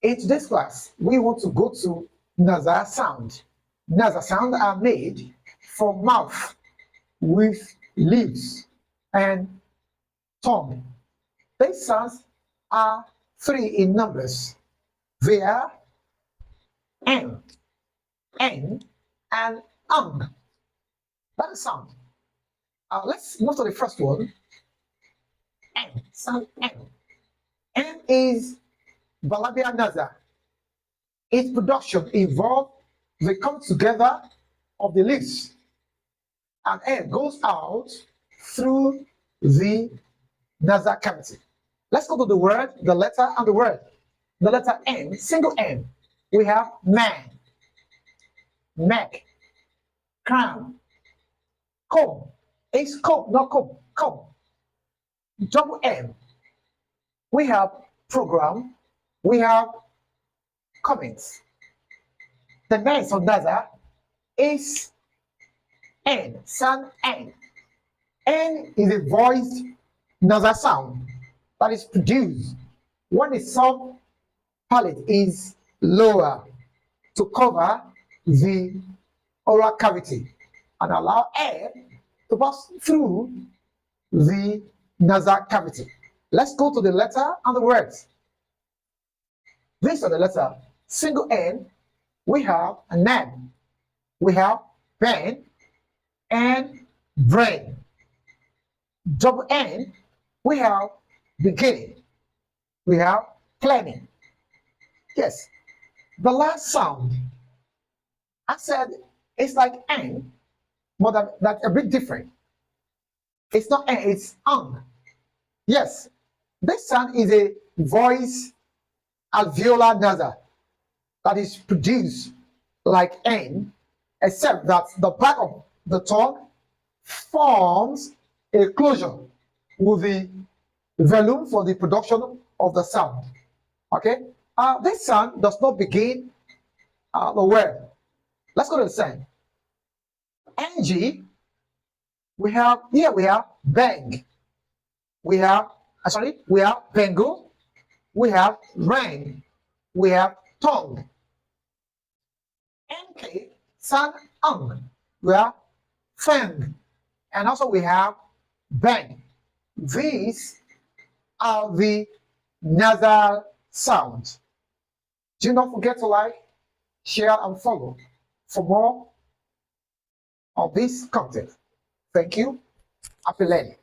In today's class, we want to go to nasal sound. Nasal sounds are made from mouth with lips and tongue. These sounds are three in numbers. They are N, N, and UNG. That is sound. Let's move to the first one. N, sound N. N is bilabial nasal. Its production involves the coming together of the lips, and air goes out through the nasal cavity. Let's go to the word, the letter, and the word. The letter N, single N. We have man, neck, crown, comb. It's comb, not comb, comb. Double M. We have program. We have comments. The next on nasal is N, sound N. N is a voiced nasal sound that is produced when the soft palate is lower to cover the oral cavity and allow air to pass through the nasal cavity. Let's go to the letter and the words. These are the letter. Single N, we have a name, we have pen and brain. Double N, we have beginning, we have planning. Yes, the last sound, I said it's like N, but that's a bit different. It's not N, it's UNG. Yes, this sound is a voice alveolar nasal that is produced like N, except that the back of the tongue forms a closure with the volume for the production of the sound. Okay, this sound does not begin the word. Let's go to the sound. NG, we have bang, we have we have bengal, we have rain, we have tongue. NK, sound ung, we have fang, and also we have bang. These are the nasal sounds. Do not forget to like, share, and follow for more of this content. Thank you. Happy learning.